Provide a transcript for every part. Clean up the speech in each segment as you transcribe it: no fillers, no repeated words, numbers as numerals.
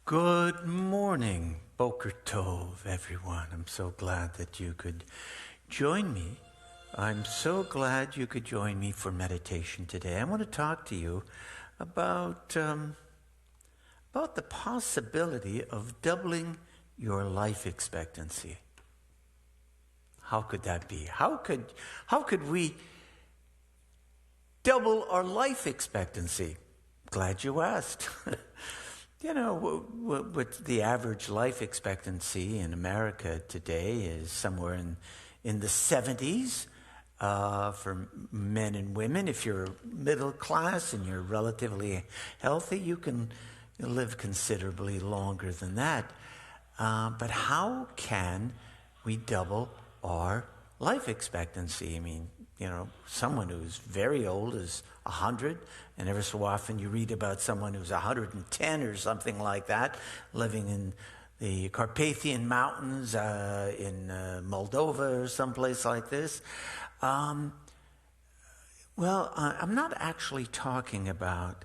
Good morning, Boker Tov, everyone. I'm so glad that you could join me. I'm so glad you could join me for meditation today. I want to talk to you about the possibility of doubling your life expectancy. How could that be? How could we double our life expectancy? Glad you asked. You know, what the average life expectancy in America today is somewhere in the 70s for men and women. If you're middle class and you're relatively healthy, you can live considerably longer than that. But how can we double our life expectancy? I mean, you know, someone who's very old is 100, and every so often you read about someone who's 110 or something like that, living in the Carpathian Mountains in Moldova or someplace like this. I'm not actually talking about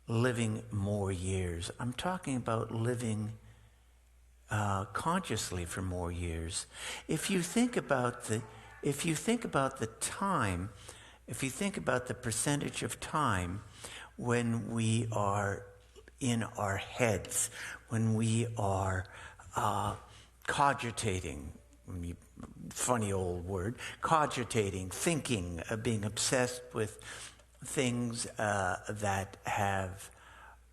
living more years. I'm talking about living consciously for more years. If you think about the time, if you think about the percentage of time when we are in our heads, when we are cogitating, funny old word, cogitating, thinking, being obsessed with things that have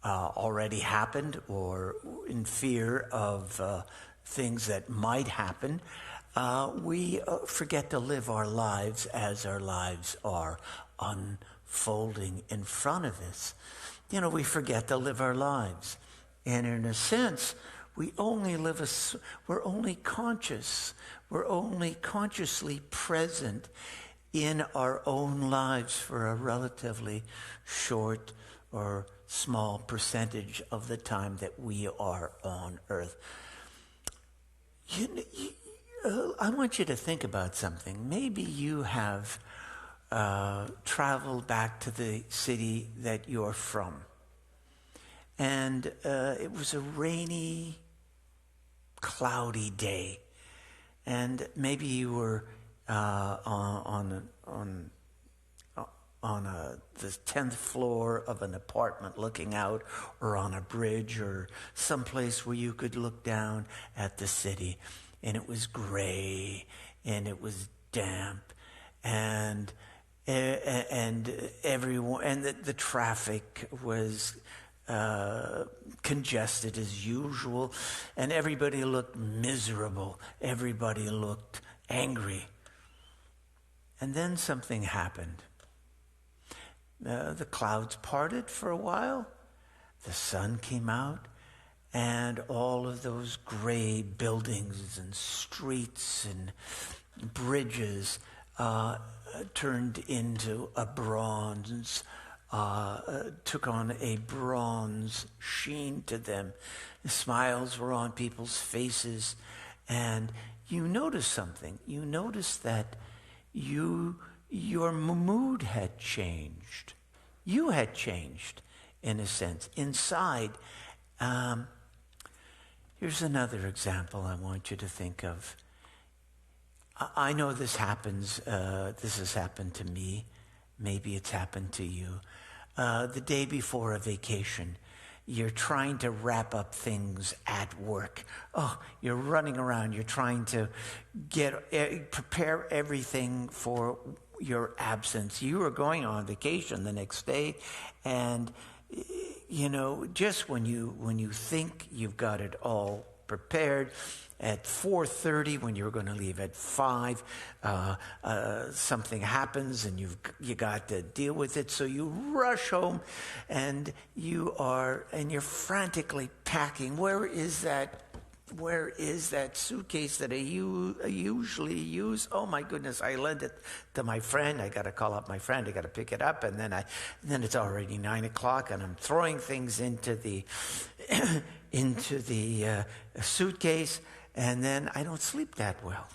already happened or in fear of things that might happen, we forget to live our lives as our lives are unfolding in front of us. You know, we forget to live our lives. And in a sense, we're only conscious. We're only consciously present in our own lives for a relatively short or small percentage of the time that we are on earth. I want you to think about something. Maybe you have traveled back to the city that you're from. And it was a rainy, cloudy day. And maybe you were on the 10th floor of an apartment looking out, or on a bridge, or someplace where you could look down at the city. And it was gray, and it was damp, and everyone, and the traffic was congested as usual, and everybody looked miserable. Everybody looked angry. And then something happened. The clouds parted for a while. The sun came out. And all of those gray buildings and streets and bridges turned into a bronze, took on a bronze sheen to them. The smiles were on people's faces. And you noticed something. You noticed that your mood had changed. You had changed, in a sense. Inside, here's another example I want you to think of. I know this happens. This has happened to me. Maybe it's happened to you. The day before a vacation, you're trying to wrap up things at work. Oh, you're running around. You're trying to prepare everything for your absence. You are going on vacation the next day, and you know, just when you think you've got it all prepared, at 4:30, when you're going to leave at 5, something happens and you got to deal with it. So you rush home, and you're frantically packing. Where is that suitcase that I usually use? Oh my goodness, I lent it to my friend. I got to call up my friend. I got to pick it up, and then it's already 9:00, and I'm throwing things into the suitcase, and then I don't sleep that well.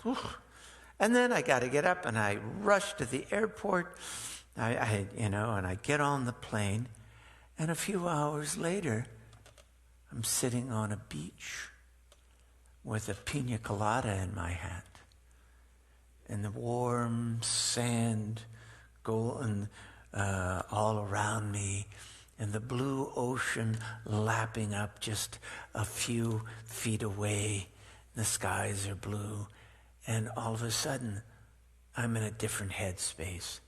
And then I got to get up, and I rush to the airport. And I get on the plane, and a few hours later, I'm sitting on a beach with a pina colada in my hand, and the warm sand going all around me, and the blue ocean lapping up just a few feet away. The skies are blue, and all of a sudden, I'm in a different headspace.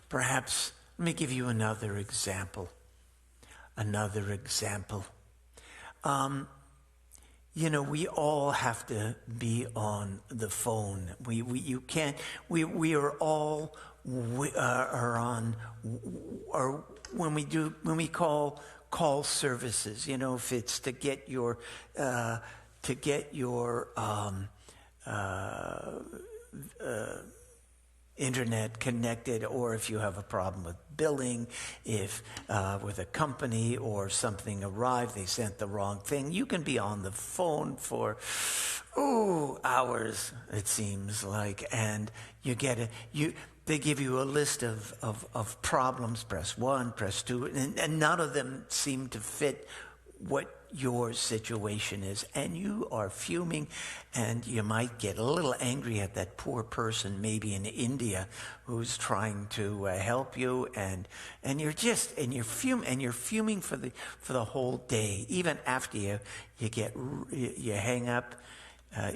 Perhaps, let me give you another example. We all have to be on the phone. We are all on, or when we call services. If it's to get your internet connected, or if you have a problem with billing, if with a company or something arrived, they sent the wrong thing, you can be on the phone for hours, it seems like, and they give you a list of problems, press 1, press 2, and none of them seem to fit what your situation is, and you are fuming, and you might get a little angry at that poor person maybe in India who's trying to help you, and you're fuming for the whole day. Even after you hang up,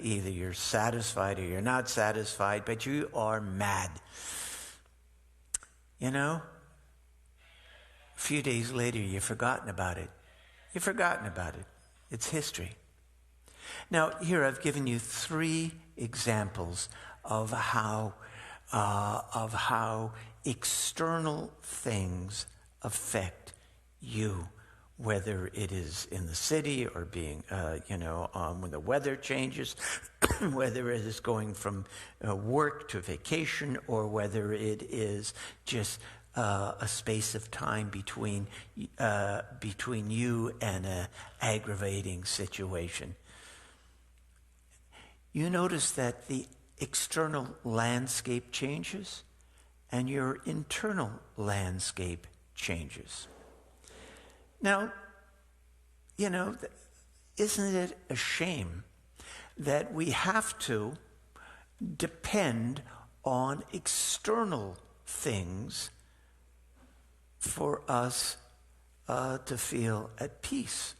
either you're satisfied or you're not satisfied, but you are mad. A few days later, you've forgotten about it. It's history. Now, here I've given you 3 examples of how external things affect you, whether it is in the city or being, when the weather changes, whether it is going from work to vacation, or whether it is just a space of time between you and an aggravating situation. You notice that the external landscape changes and your internal landscape changes. Now, isn't it a shame that we have to depend on external things for us to feel at peace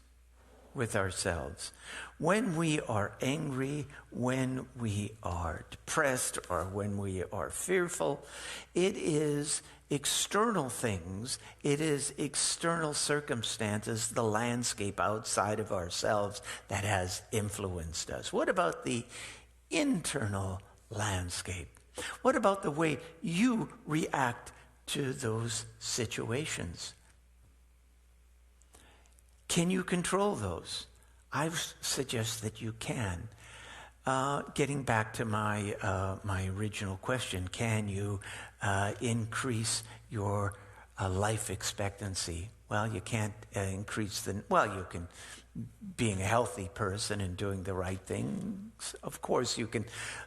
with ourselves? When we are angry, when we are depressed, or when we are fearful, it is external things, it is external circumstances, the landscape outside of ourselves that has influenced us. What about the internal landscape? What about the way you react to those situations? Can you control those? I suggest that you can. Getting back to my original question, can you increase your life expectancy? Well, you can't increase you can, being a healthy person and doing the right things. Of course, you can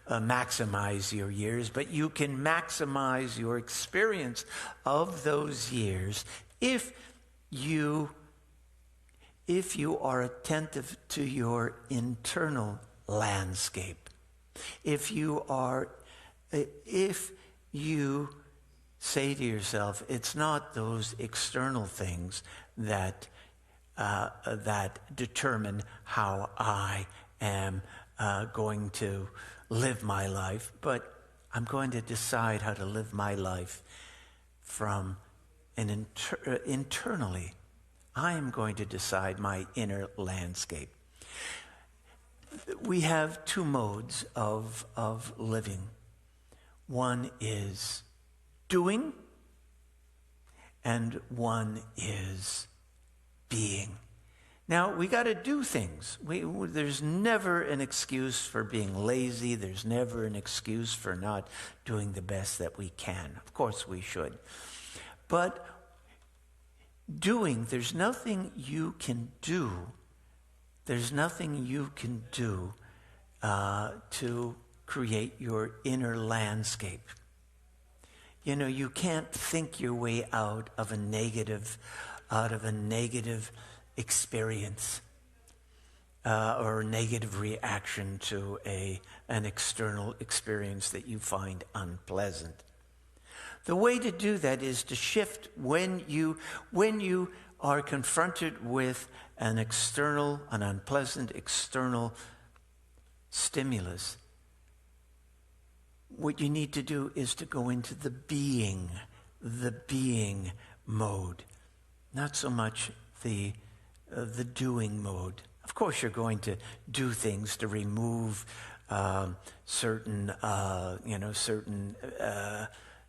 maximize your years, but you can maximize your experience of those years if you are attentive to your internal landscape. If you say to yourself, it's not those external things that determine how I am going to live my life, but I'm going to decide how to live my life from internally. I am going to decide my inner landscape. We have 2 modes of living. One is doing, and one is being. Now, we got to do things. There's never an excuse for being lazy. There's never an excuse for not doing the best that we can. Of course we should. But doing, there's nothing you can do. There's nothing you can do to create your inner landscape. You can't think your way out of a negative out of a negative experience or a negative reaction to an external experience that you find unpleasant. The way to do that is to shift when you are confronted with an unpleasant external stimulus. What you need to do is to go into the being mode, not so much the doing mode. Of course, you're going to do things to remove certain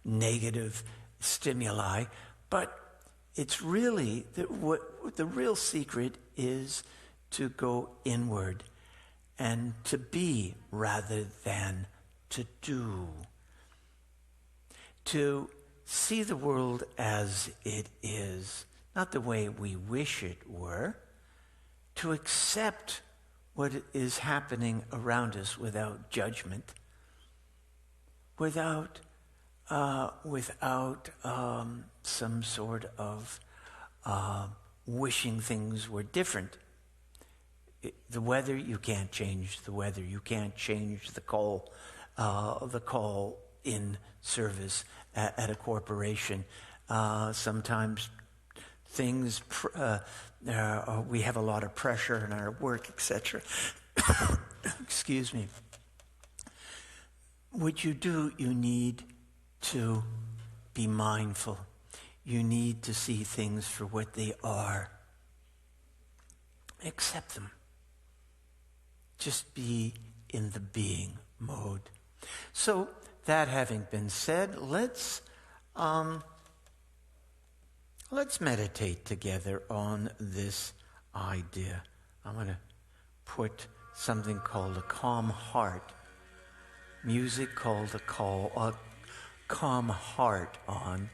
negative stimuli, but it's really what the real secret is to go inward and to be rather than to do. To see the world as it is, not the way we wish it were. To accept what is happening around us without judgment, without some sort of wishing things were different. The weather, you can't change the weather. You can't change the call in service at a corporation. Sometimes things, we have a lot of pressure in our work, etc. Excuse me. What you do, you need to be mindful. You need to see things for what they are. Accept them. Just be in the being mode. So, that having been said, let's meditate together on this idea. I'm going to put something called a calm heart, music called a calm heart on.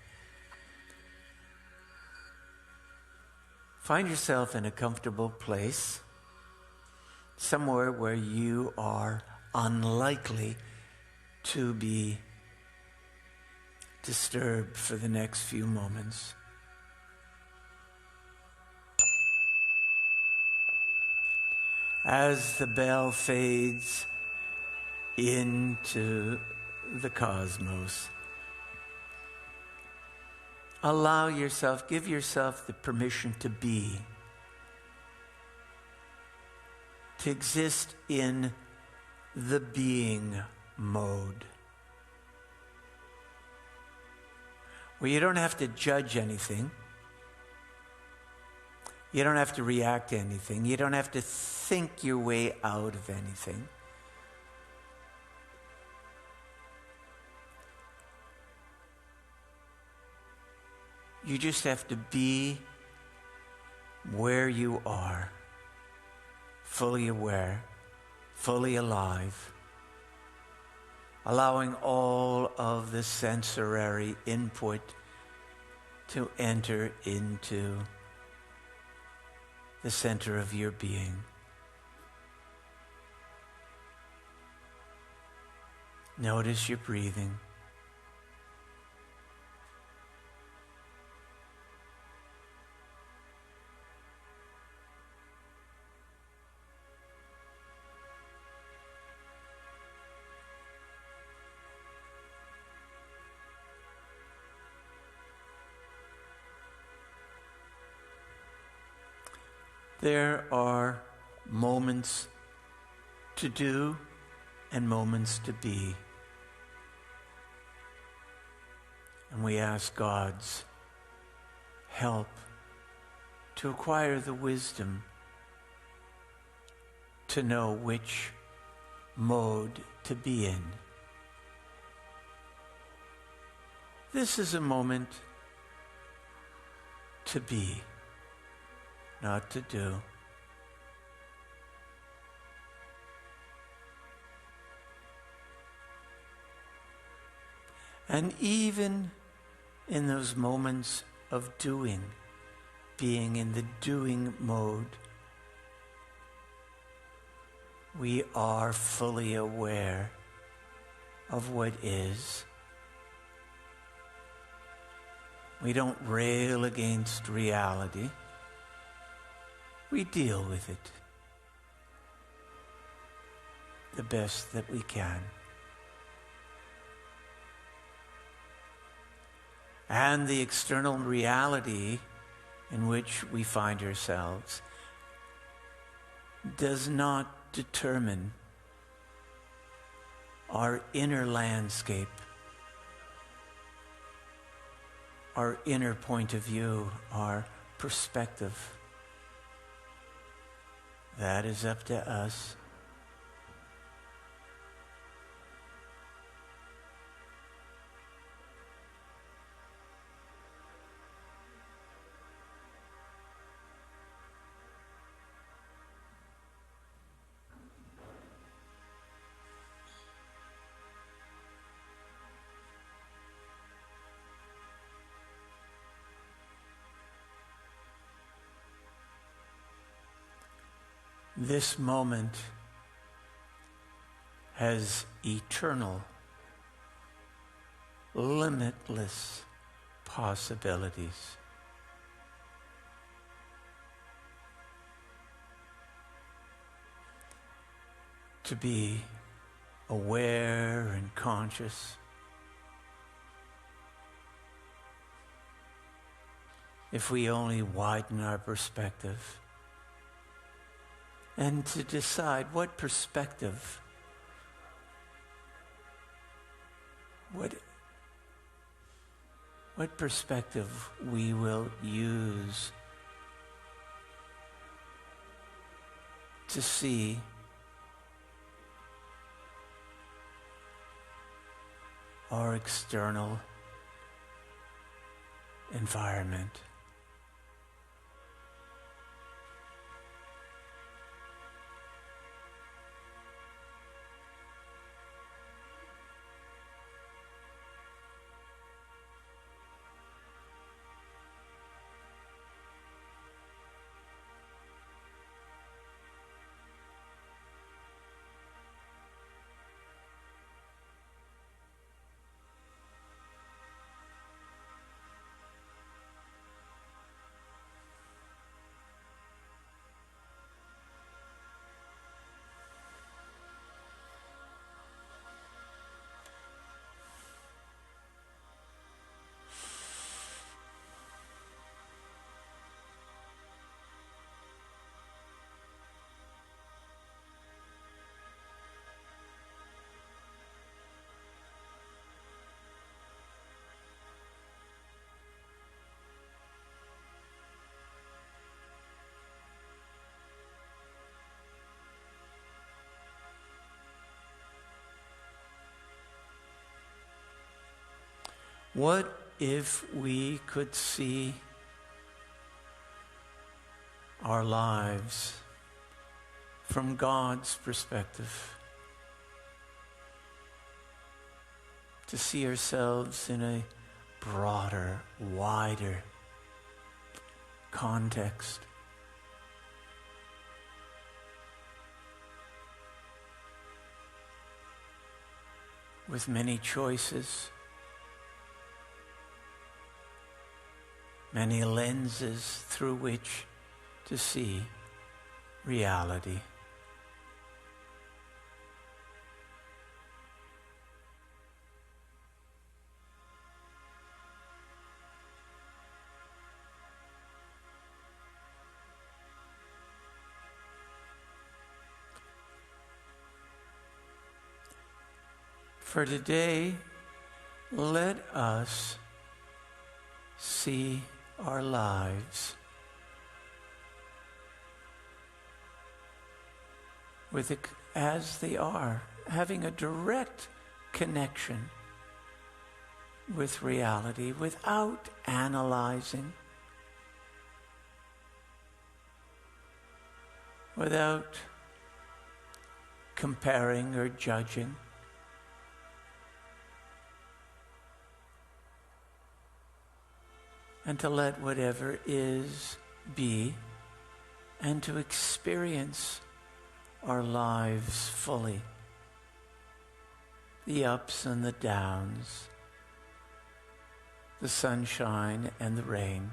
Find yourself in a comfortable place, somewhere where you are unlikely to be disturbed for the next few moments. As the bell fades into the cosmos, give yourself the permission to be, to exist in the being mode, where you don't have to judge anything. You don't have to react to anything. You don't have to think your way out of anything. You just have to be where you are, fully aware, fully alive, allowing all of the sensory input to enter into the center of your being. Notice your breathing. There are moments to do and moments to be. And we ask God's help to acquire the wisdom to know which mode to be in. This is a moment to be, not to do. And even in those moments of doing, being in the doing mode, we are fully aware of what is. We don't rail against reality. We deal with it the best that we can. And the external reality in which we find ourselves does not determine our inner landscape, our inner point of view, our perspective. That is up to us. This moment has eternal, limitless possibilities. To be aware and conscious, if we only widen our perspective, and to decide what perspective, what perspective we will use to see our external environment. What if we could see our lives from God's perspective? To see ourselves in a broader, wider context. With many choices, many lenses through which to see reality. For today, let us see our lives with it as they are, having a direct connection with reality without analyzing, without comparing or judging. And to let whatever is be, and to experience our lives fully. The ups and the downs, the sunshine and the rain,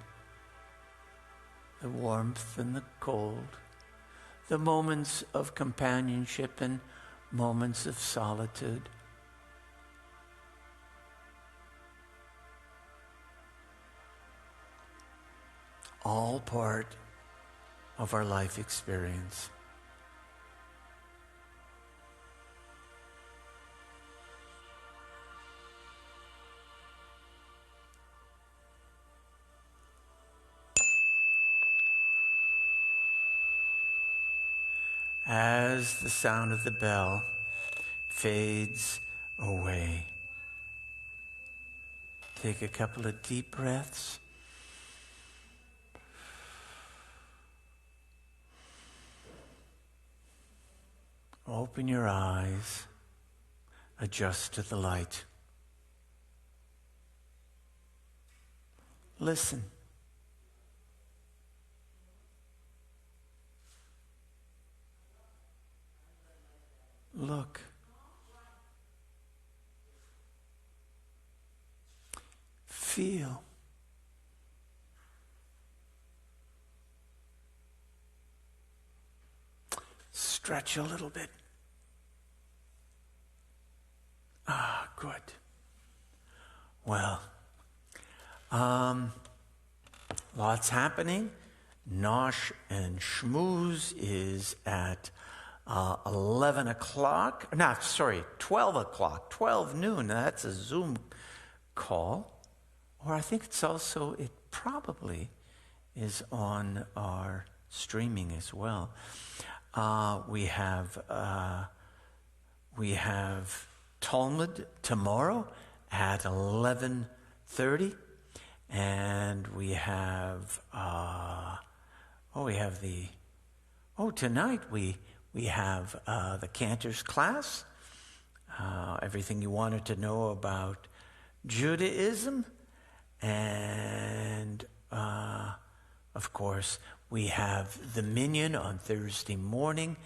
the warmth and the cold, the moments of companionship and moments of solitude. All part of our life experience. As the sound of the bell fades away, take a couple of deep breaths. Open your eyes, adjust to the light. Listen. Look. Feel. Stretch a little bit. Good. Well, lots happening. Nosh and Schmooze is at 11 o'clock. No, sorry, 12 o'clock, 12 noon. That's a Zoom call. Or I think it's also, it probably is on our streaming as well. We have Talmud tomorrow at 11:30, and we have tonight we have the Cantor's class, everything you wanted to know about Judaism, and of course we have the Minyan on Thursday morning.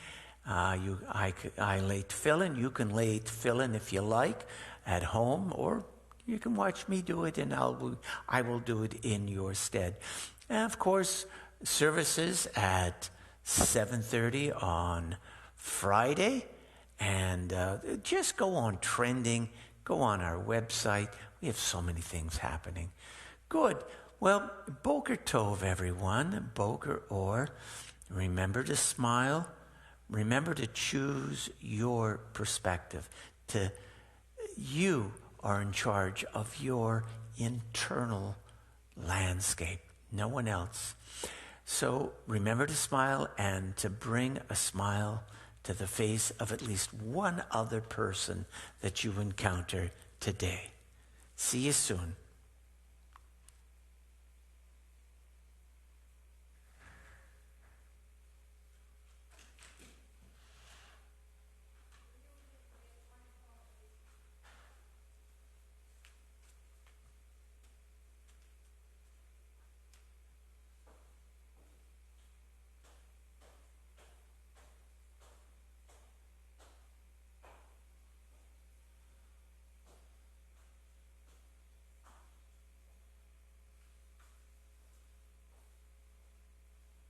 I late fill-in. You can late fill-in if you like at home, or you can watch me do it, and I will do it in your stead. And of course, services at 7:30 on Friday, and just go on Trending. Go on our website. We have so many things happening. Good. Well, Boker Tov, everyone. Boker Or. Remember to smile. Remember to choose your perspective. You are in charge of your internal landscape. No one else. So remember to smile and to bring a smile to the face of at least one other person that you encounter today. See you soon.